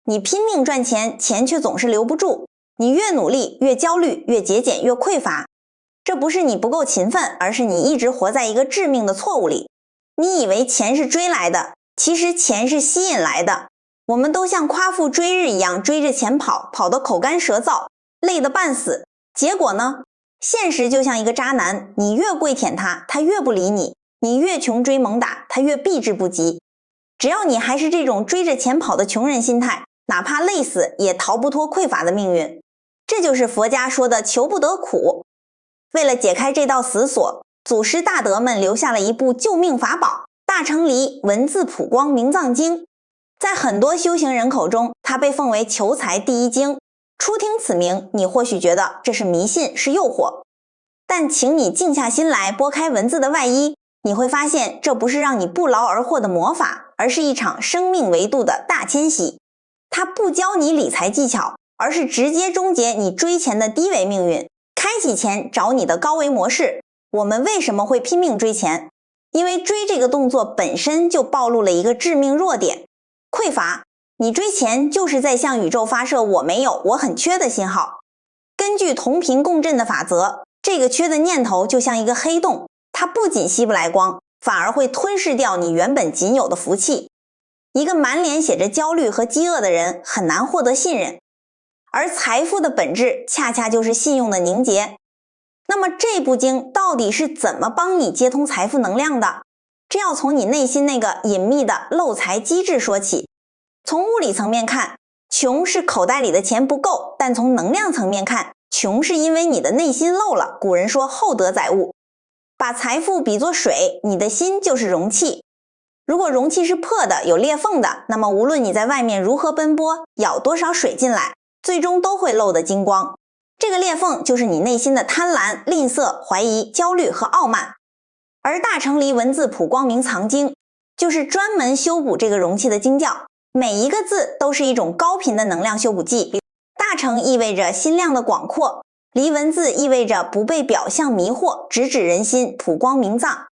你拼命赚钱，钱却总是留不住，你越努力越焦虑，越节俭越匮乏。这不是你不够勤奋，而是你一直活在一个致命的错误里。你以为钱是追来的，其实钱是吸引来的。我们都像夸父追日一样追着钱跑，跑得口干舌燥，累得半死。结果呢？现实就像一个渣男，你越跪舔他，他越不理你；你越穷追猛打，他越避之不及。只要你还是这种追着钱跑的穷人心态，哪怕累死也逃不脱匮乏的命运。这就是佛家说的求不得苦。为了解开这道死锁，祖师大德们留下了一部救命法宝《大乘离文字普光明藏经》。在很多修行人口中，它被奉为求财第一经。初听此名，你或许觉得这是迷信，是诱惑。但请你静下心来，拨开文字的外衣，你会发现这不是让你不劳而获的魔法，而是一场生命维度的大迁徙。它不教你理财技巧，而是直接终结你追钱的低维命运，开启钱找你的高维模式。我们为什么会拼命追钱？因为追这个动作本身就暴露了一个致命弱点，匮乏。你追钱就是在向宇宙发射我没有，我很缺的信号。根据同频共振的法则，这个缺的念头就像一个黑洞，它不仅吸不来光，反而会吞噬掉你原本仅有的福气。一个满脸写着焦虑和饥饿的人很难获得信任，而财富的本质恰恰就是信用的凝结。那么这部经到底是怎么帮你接通财富能量的？这要从你内心那个隐秘的漏财机制说起。从物理层面看，穷是口袋里的钱不够，但从能量层面看，穷是因为你的内心漏了。古人说厚德载物，把财富比作水，你的心就是容器。如果容器是破的，有裂缝的，那么无论你在外面如何奔波，舀多少水进来，最终都会漏得精光。这个裂缝就是你内心的贪婪、吝啬、怀疑、焦虑和傲慢。而大乘离文字普光明藏经就是专门修补这个容器的经教，每一个字都是一种高频的能量修补剂。大乘意味着心量的广阔，离文字意味着不被表象迷惑，直指人心，普光明藏，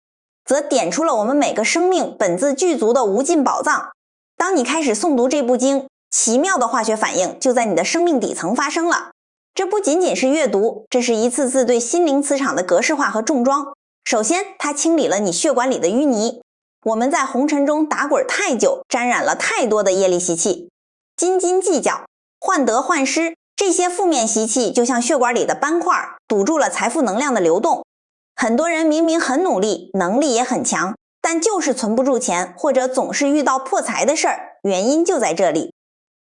则点出了我们每个生命本自具足的无尽宝藏。当你开始诵读这部经，奇妙的化学反应就在你的生命底层发生了。这不仅仅是阅读，这是一次次对心灵磁场的格式化和重装。首先，它清理了你血管里的淤泥。我们在红尘中打滚太久，沾染了太多的业力习气，斤斤计较，患得患失，这些负面习气就像血管里的斑块，堵住了财富能量的流动。很多人明明很努力，能力也很强，但就是存不住钱，或者总是遇到破财的事儿，原因就在这里。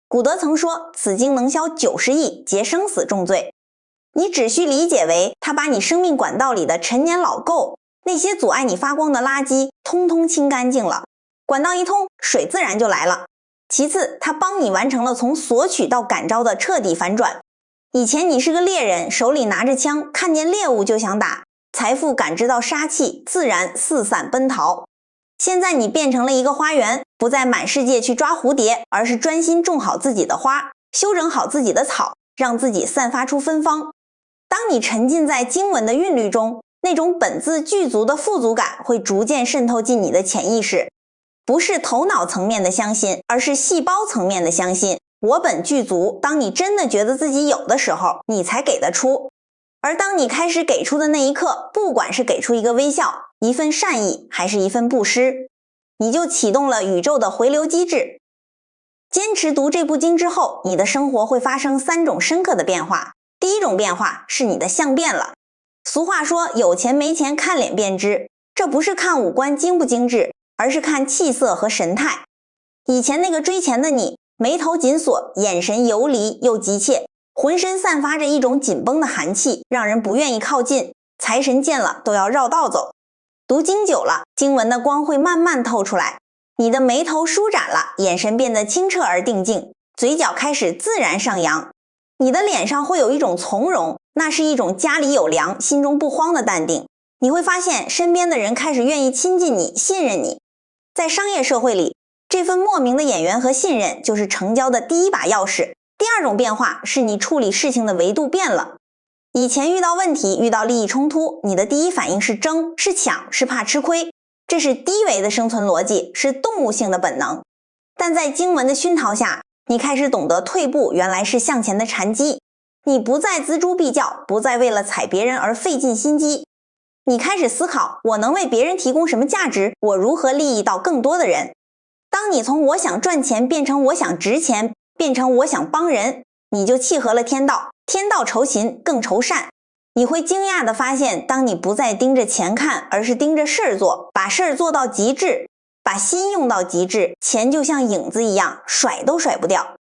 古德曾说，此经能消90亿，劫生死重罪。你只需理解为他把你生命管道里的陈年老垢，那些阻碍你发光的垃圾通通清干净了，管道一通，水自然就来了。其次，他帮你完成了从索取到感召的彻底反转。以前你是个猎人，手里拿着枪，看见猎物就想打，财富感知到杀气，自然四散奔逃。现在你变成了一个花园，不再满世界去抓蝴蝶，而是专心种好自己的花，修整好自己的草，让自己散发出芬芳。当你沉浸在经文的韵律中，那种本自具足的富足感会逐渐渗透进你的潜意识，不是头脑层面的相信，而是细胞层面的相信。我本具足，当你真的觉得自己有的时候，你才给得出。而当你开始给出的那一刻，不管是给出一个微笑，一份善意，还是一份布施，你就启动了宇宙的回流机制。坚持读这部经之后，你的生活会发生3种深刻的变化。第一种变化是你的相变了。俗话说，有钱没钱看脸辨知，这不是看五官精不精致，而是看气色和神态。以前那个追钱的你，眉头紧锁，眼神游离又急切，浑身散发着一种紧绷的寒气，让人不愿意靠近，财神见了都要绕道走。读经久了，经文的光会慢慢透出来，你的眉头舒展了，眼神变得清澈而定静，嘴角开始自然上扬，你的脸上会有一种从容，那是一种家里有粮，心中不慌的淡定。你会发现身边的人开始愿意亲近你，信任你。在商业社会里，这份莫名的眼缘和信任就是成交的第一把钥匙。第二种变化是你处理事情的维度变了。以前遇到问题，遇到利益冲突，你的第一反应是争，是抢，是怕吃亏，这是低维的生存逻辑，是动物性的本能。但在经文的熏陶下，你开始懂得退步原来是向前的禅机，你不再锱铢必较，不再为了踩别人而费尽心机。你开始思考，我能为别人提供什么价值，我如何利益到更多的人。当你从我想赚钱变成我想值钱，变成我想帮人，你就契合了天道，天道酬勤，更酬善。你会惊讶地发现，当你不再盯着钱看，而是盯着事儿做，把事儿做到极致，把心用到极致，钱就像影子一样，甩都甩不掉。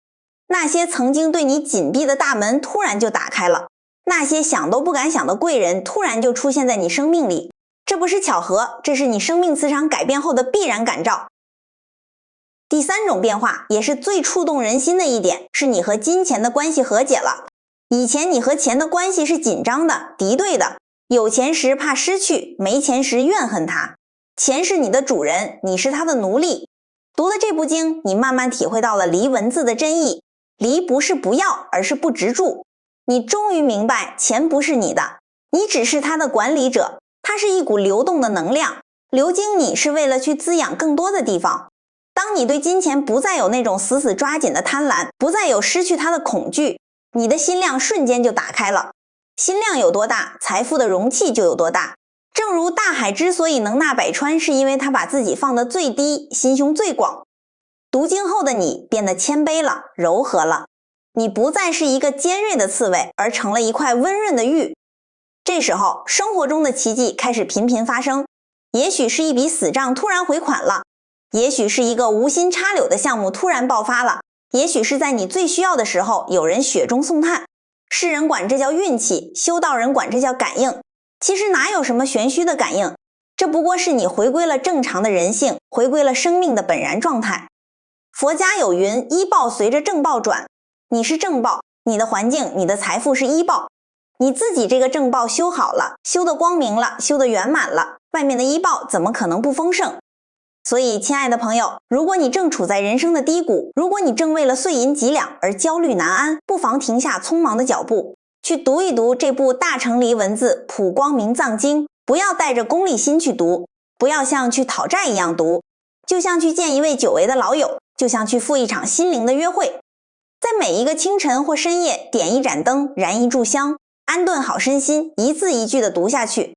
那些曾经对你紧闭的大门突然就打开了，那些想都不敢想的贵人突然就出现在你生命里。这不是巧合，这是你生命磁场改变后的必然感召。第三种变化，也是最触动人心的一点，是你和金钱的关系和解了。以前你和钱的关系是紧张的、敌对的，有钱时怕失去，没钱时怨恨它。钱是你的主人，你是他的奴隶。读了这部经，你慢慢体会到了离文字的真意。离不是不要，而是不执着。你终于明白，钱不是你的，你只是它的管理者，它是一股流动的能量，流经你是为了去滋养更多的地方。当你对金钱不再有那种死死抓紧的贪婪，不再有失去它的恐惧，你的心量瞬间就打开了。心量有多大，财富的容器就有多大。正如大海之所以能纳百川，是因为它把自己放得最低，心胸最广。读经后的你变得谦卑了，柔和了，你不再是一个尖锐的刺猬，而成了一块温润的玉。这时候，生活中的奇迹开始频频发生，也许是一笔死账突然回款了，也许是一个无心插柳的项目突然爆发了，也许是在你最需要的时候，有人雪中送炭。世人管这叫运气，修道人管这叫感应。其实哪有什么玄虚的感应，这不过是你回归了正常的人性，回归了生命的本然状态。佛家有云，医报随着正报转，你是正报，你的环境，你的财富是医报。你自己这个正报修好了，修得光明了，修得圆满了，外面的医报怎么可能不丰盛？所以亲爱的朋友，如果你正处在人生的低谷，如果你正为了碎银几两而焦虑难安，不妨停下匆忙的脚步，去读一读这部大乘离文字《普光明藏经》，不要带着功利心去读，不要像去讨债一样读，就像去见一位久违的老友，就像去赴一场心灵的约会。在每一个清晨或深夜，点一盏灯，燃一炷香，安顿好身心，一字一句地读下去，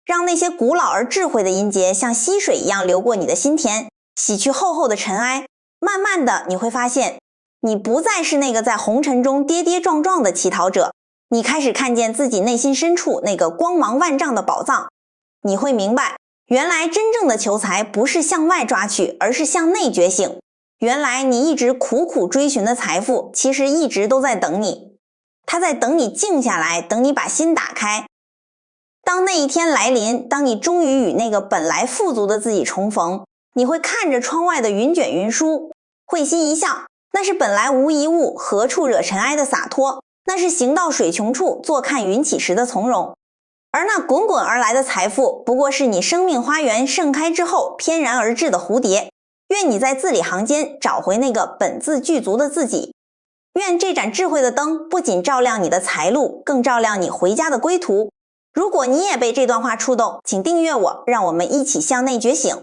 让那些古老而智慧的音节像溪水一样流过你的心田，洗去厚厚的尘埃。慢慢的，你会发现，你不再是那个在红尘中跌跌撞撞的乞讨者，你开始看见自己内心深处那个光芒万丈的宝藏。你会明白，原来真正的求财不是向外抓取，而是向内觉醒。原来你一直苦苦追寻的财富，其实一直都在等你，它在等你静下来，等你把心打开。当那一天来临，当你终于与那个本来富足的自己重逢，你会看着窗外的云卷云舒，会心一笑，那是本来无一物，何处惹尘埃的洒脱，那是行到水穷处，坐看云起时的从容。而那滚滚而来的财富，不过是你生命花园盛开之后翩然而至的蝴蝶。愿你在字里行间找回那个本自具足的自己。愿这盏智慧的灯不仅照亮你的财路，更照亮你回家的归途。如果你也被这段话触动，请订阅我，让我们一起向内觉醒。